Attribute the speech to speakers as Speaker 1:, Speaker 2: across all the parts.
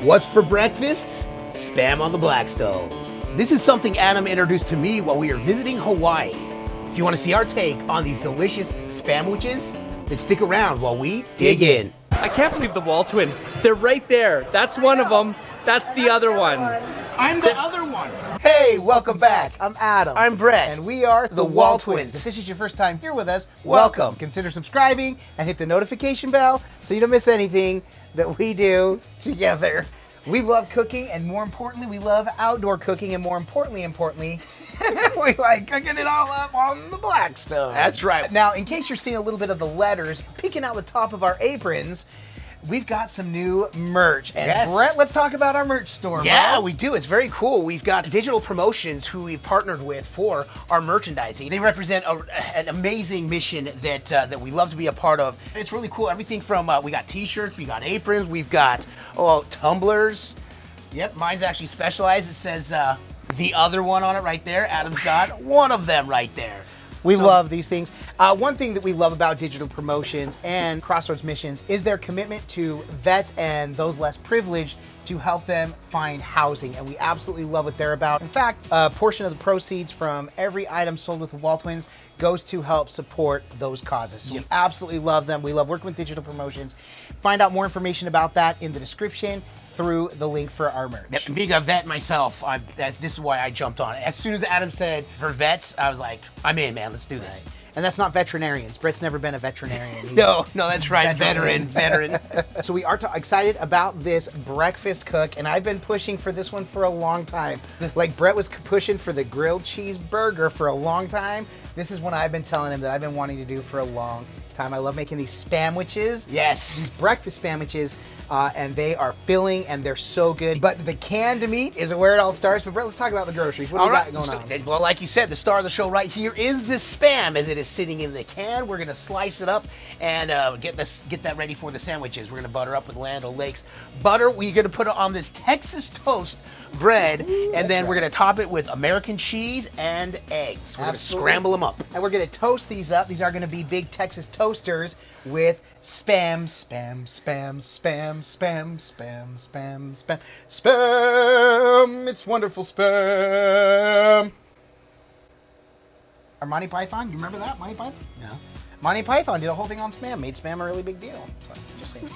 Speaker 1: What's for breakfast? Spam on the Blackstone. This is something Adam introduced to me while we were visiting Hawaii. If you want to see our take on these delicious spamwiches, then stick around while we dig in.
Speaker 2: I can't believe the WALTWINS. They're right there. That's one of them. That's the other one.
Speaker 1: I'm the other one.
Speaker 3: Hey, welcome back. I'm Adam.
Speaker 1: I'm Brett.
Speaker 3: And we are the WALTWINS. If this is your first time here with us, welcome. Consider subscribing and hit the notification bell so you don't miss anything that we do together. We love cooking, and more importantly, we love outdoor cooking, and more importantly, we like cooking it all up on the Blackstone.
Speaker 1: That's right.
Speaker 3: Now, in case you're seeing a little bit of the letters peeking out the top of our aprons, we've got some new merch. And
Speaker 1: yes.
Speaker 3: Brett, let's talk about our merch store.
Speaker 1: Yeah,
Speaker 3: bro.
Speaker 1: we do. It's very cool. We've got Digital Promotions who we've partnered with for our merchandising. They represent an amazing mission that we love to be a part of. It's really cool. Everything from, we got t-shirts, we got aprons, we've got tumblers. Yep, mine's actually specialized. It says the other one on it right there. Adam's got one of them right there.
Speaker 3: We love these things. One thing that we love about Digital Promotions and Crossroads Missions is their commitment to vets and those less privileged to help them find housing. And we absolutely love what they're about. In fact, a portion of the proceeds from every item sold with the WALTWINS goes to help support those causes. So we absolutely love them. We love working with Digital Promotions. Find out more information about that in the description through the link for our merch.
Speaker 1: Yep, being a vet myself, this is why I jumped on it. As soon as Adam said for vets, I was like, I'm in, man, let's do this.
Speaker 3: Right. And that's not veterinarians. Brett's never been a veterinarian.
Speaker 1: No, that's right, veteran.
Speaker 3: So we are excited about this breakfast cook, and I've been pushing for this one for a long time. Like Brett was pushing for the grilled cheese burger for a long time. This is one I've been telling him that I've been wanting to do for a long time. I love making these spamwiches.
Speaker 1: Yes.
Speaker 3: These breakfast spamwiches, and they are filling and they're so good. But the canned meat is where it all starts. But Brett, let's talk about the groceries. What do we got going on?
Speaker 1: Well, like you said, the star of the show right here is the spam as it is sitting in the can. We're gonna slice it up and get that ready for the sandwiches. We're gonna butter up with Land O'Lakes butter. We're gonna put it on this Texas toast bread, and then we're gonna top it with American cheese and eggs. We're gonna scramble them up.
Speaker 3: And we're gonna toast these up. These are gonna be big Texas toasters with spam. It's wonderful spam. Or Monty Python, you remember that, Monty Python?
Speaker 1: No.
Speaker 3: Monty Python did a whole thing on spam, made spam a really big deal. So, just saying.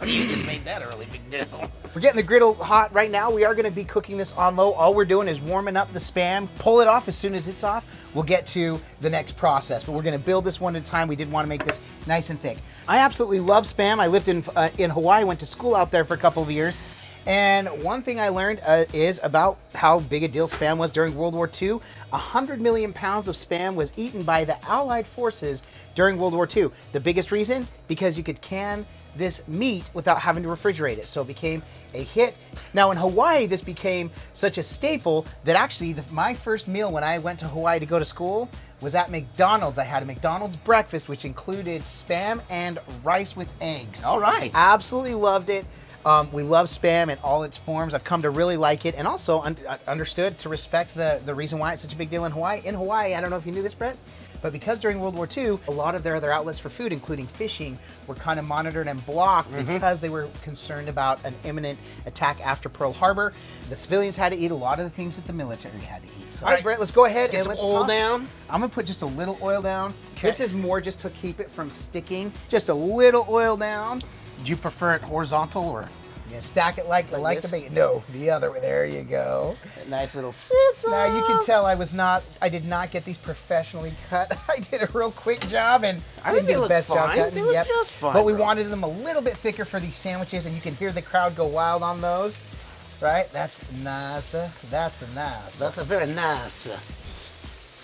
Speaker 1: You just made that a really big deal.
Speaker 3: We're getting the griddle hot right now. We are going to be cooking this on low. All we're doing is warming up the spam. Pull it off as soon as it's off. We'll get to the next process, but we're going to build this one at a time. We did want to make this nice and thick. I absolutely love spam. I lived in Hawaii, went to school out there for a couple of years. And one thing I learned is about how big a deal spam was during World War II. 100 million pounds of spam was eaten by the Allied forces during World War II. The biggest reason? Because you could can this meat without having to refrigerate it. So it became a hit. Now in Hawaii, this became such a staple that actually my first meal when I went to Hawaii to go to school was at McDonald's. I had a McDonald's breakfast, which included spam and rice with eggs.
Speaker 1: All right.
Speaker 3: Absolutely loved it. We love spam in all its forms. I've come to really like it, and also understood to respect the reason why it's such a big deal in Hawaii. In Hawaii, I don't know if you knew this, Brett, but because during World War II, a lot of their other outlets for food, including fishing, were kind of monitored and blocked because they were concerned about an imminent attack after Pearl Harbor. The civilians had to eat a lot of the things that the military had to eat. So, all right, Brett, let's go ahead and let's
Speaker 1: oil down.
Speaker 3: I'm gonna put just a little oil down. Okay. This is more just to keep it from sticking. Just a little oil down.
Speaker 1: Do you prefer it horizontal or?
Speaker 3: Yeah, stack it like the bacon. No, the other way. There you go.
Speaker 1: A nice little sizzle.
Speaker 3: Now you can tell I did not get these professionally cut. I did a real quick job, and I didn't do the best job cutting.
Speaker 1: They look just fine,
Speaker 3: but we wanted them a little bit thicker for these sandwiches, and you can hear the crowd go wild on those. Right? That's nice. That's a nice.
Speaker 1: That's a very nice.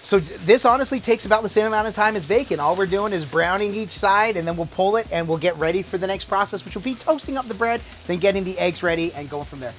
Speaker 3: So this honestly takes about the same amount of time as bacon. All we're doing is browning each side, and then we'll pull it and we'll get ready for the next process, which will be toasting up the bread, then getting the eggs ready and going from there.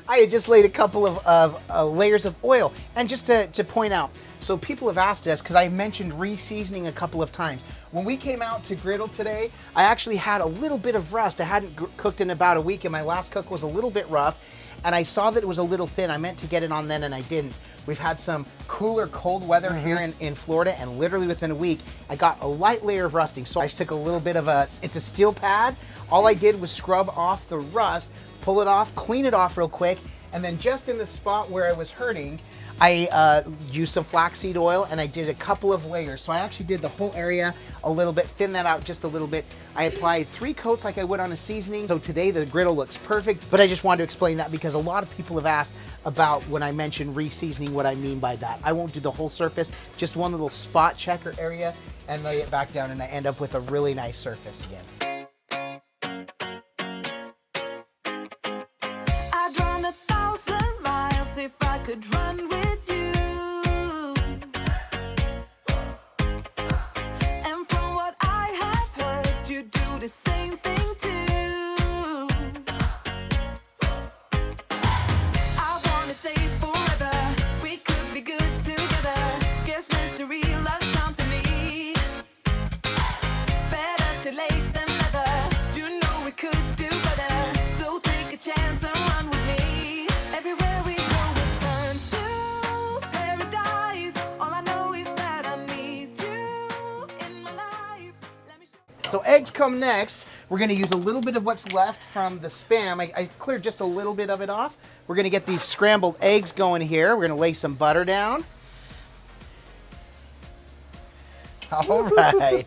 Speaker 3: I had just laid a couple of layers of oil. And just to point out, so people have asked us, because I mentioned re-seasoning a couple of times. When we came out to griddle today, I actually had a little bit of rust. I hadn't cooked in about a week, and my last cook was a little bit rough. And I saw that it was a little thin. I meant to get it on then, and I didn't. We've had some cooler, cold weather here in Florida, and literally within a week, I got a light layer of rusting. So I just took a little bit of it's a steel pad. All I did was scrub off the rust, pull it off, clean it off real quick, and then just in the spot where I was hurting, I used some flaxseed oil and I did a couple of layers. So I actually did the whole area a little bit, thin that out just a little bit. I applied 3 coats like I would on a seasoning. So today the griddle looks perfect, but I just wanted to explain that because a lot of people have asked about when I mention re-seasoning, what I mean by that. I won't do the whole surface, just one little spot checker area and lay it back down, and I end up with a really nice surface again.
Speaker 4: I'd run 1,000 miles if I could run with you. And from what I have heard, you do the same thing too. I wanna say forever, we could be good together. Guess misery loves company. Better to late than never. You know we could do better. So take a chance and run with me. Everywhere we go, we turn to paradise. All I know is that I need you in my life. Let me show
Speaker 3: So eggs come next. We're gonna use a little bit of what's left from the Spam. I cleared just a little bit of it off. We're gonna get these scrambled eggs going here. We're gonna lay some butter down. All right.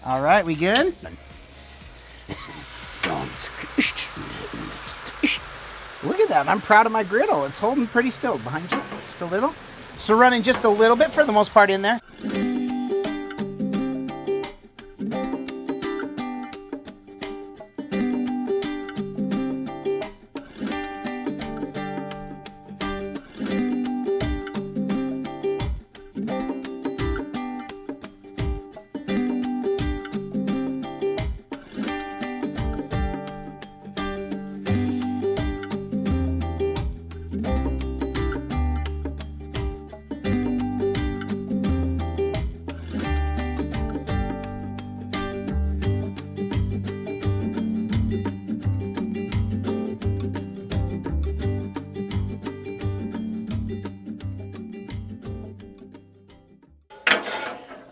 Speaker 3: All right, we good? Look at that, I'm proud of my griddle. It's holding pretty still. Behind you, just a little. So running just a little bit for the most part in there.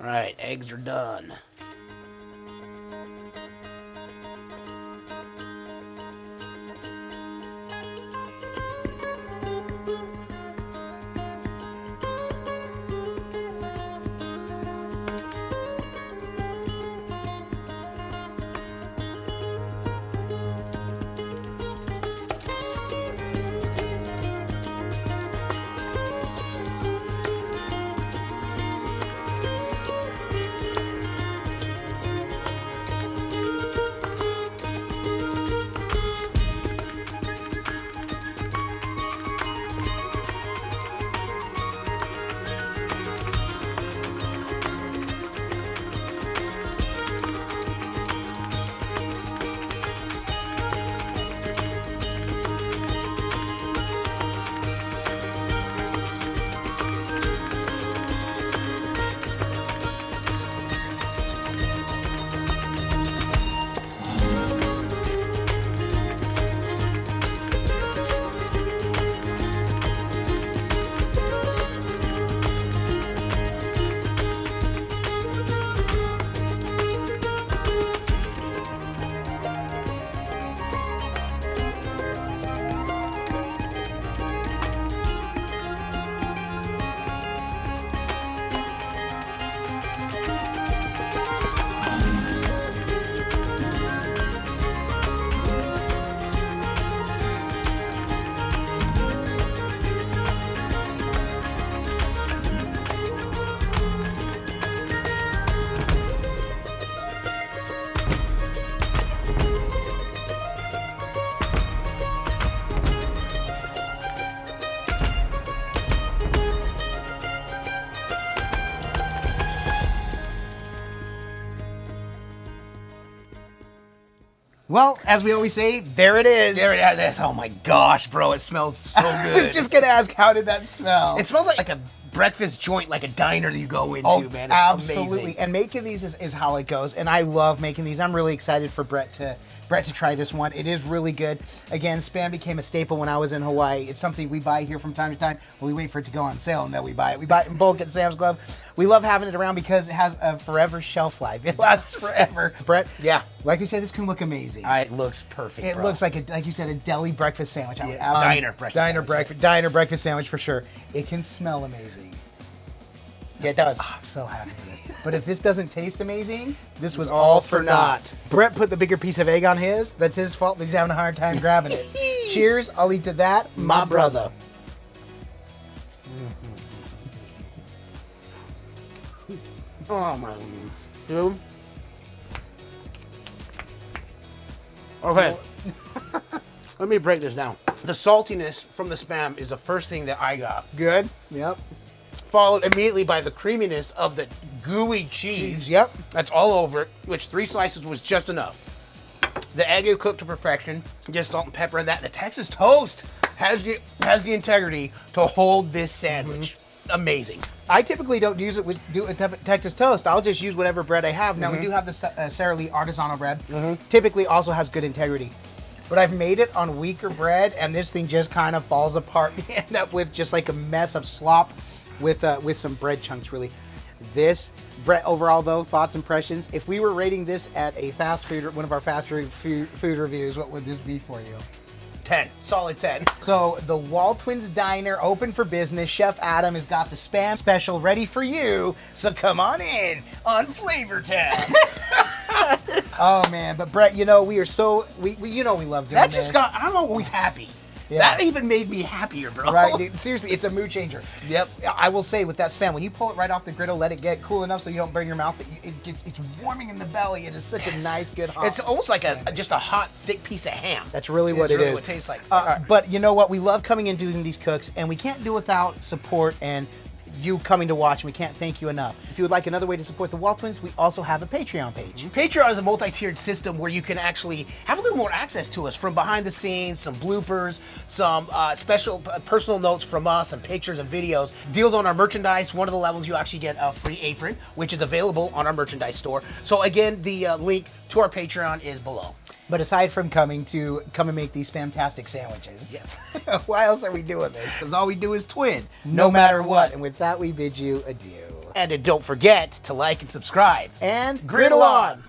Speaker 3: All right, eggs are done. Well, as we always say, there it is.
Speaker 1: There it is. Oh my gosh, bro, it smells so
Speaker 3: I
Speaker 1: good.
Speaker 3: was just gonna ask, how did that smell?
Speaker 1: It smells like a breakfast joint, like a diner that you go into,
Speaker 3: Oh,
Speaker 1: man. It's
Speaker 3: absolutely.
Speaker 1: amazing.
Speaker 3: And making these is how it goes. And I love making these. I'm really excited for Brett to try this one. It is really good. Again, Spam became a staple when I was in Hawaii. It's something we buy here from time to time. Well, we wait for it to go on sale and then we buy it. We buy it in bulk at Sam's Club. We love having it around because it has a forever shelf life. It lasts forever. Brett,
Speaker 1: Yeah.
Speaker 3: like we said, this can look amazing.
Speaker 1: It looks perfect,
Speaker 3: It
Speaker 1: bro.
Speaker 3: looks like you said, a deli breakfast sandwich.
Speaker 1: Diner breakfast
Speaker 3: Diner breakfast sandwich for sure. It can smell amazing.
Speaker 1: Yeah, it does.
Speaker 3: I'm so happy with it. But if this doesn't taste amazing, this was all for naught. Brett put the bigger piece of egg on his. That's his fault that he's having a hard time grabbing it. Cheers. I'll eat to that, my brother.
Speaker 1: Oh, my. Dude. Okay. Let me break this down. The saltiness from the Spam is the first thing that I got.
Speaker 3: Good. Yep.
Speaker 1: Followed immediately by the creaminess of the gooey cheese.
Speaker 3: Yep.
Speaker 1: That's all over it, which 3 slices was just enough. The egg is cooked to perfection, just salt and pepper and that. The Texas toast has the integrity to hold this sandwich. Amazing.
Speaker 3: I typically don't use it with Texas toast. I'll just use whatever bread I have. Now, we do have the Sara Lee Artisanal bread. Typically also has good integrity. But I've made it on weaker bread, and this thing just kind of falls apart. You end up with just like a mess of slop with some bread chunks, really. This, Brett, overall though, thoughts, impressions. If we were rating this at a fast food, one of our fast food reviews, what would this be for you?
Speaker 1: 10. Solid 10.
Speaker 3: So the WALTWINS Diner open for business. Chef Adam has got the Spam special ready for you. So come on in on Flavor Town. Oh man, but Brett, you know we are so we love doing
Speaker 1: That
Speaker 3: this.
Speaker 1: just got, I'm always happy.
Speaker 3: Yeah.
Speaker 1: That even made me happier, bro.
Speaker 3: Right, dude, seriously, it's a mood changer.
Speaker 1: Yep.
Speaker 3: I will say with that Spam, when you pull it right off the griddle, let it get cool enough so you don't burn your mouth. It's warming in the belly. It is such a nice, good hot.
Speaker 1: It's almost like
Speaker 3: sandwich.
Speaker 1: just a hot, thick piece of ham.
Speaker 3: That's really what it
Speaker 1: really
Speaker 3: is.
Speaker 1: what it tastes like.
Speaker 3: But you know what? We love coming and doing these cooks, and we can't do without support and you coming to watch, and we can't thank you enough. If you would like another way to support the WALTWINS, we also have a Patreon page.
Speaker 1: Patreon is a multi-tiered system where you can actually have a little more access to us from behind the scenes, some bloopers, some special personal notes from us, some pictures and videos, deals on our merchandise. One of the levels you actually get a free apron, which is available on our merchandise store. So again, the link to our Patreon is below.
Speaker 3: But aside from coming and make these fantastic sandwiches, why else are we doing this?
Speaker 1: Because all we do is twin,
Speaker 3: No matter what. And with that, we bid you adieu.
Speaker 1: And don't forget to like and subscribe.
Speaker 3: And griddle on!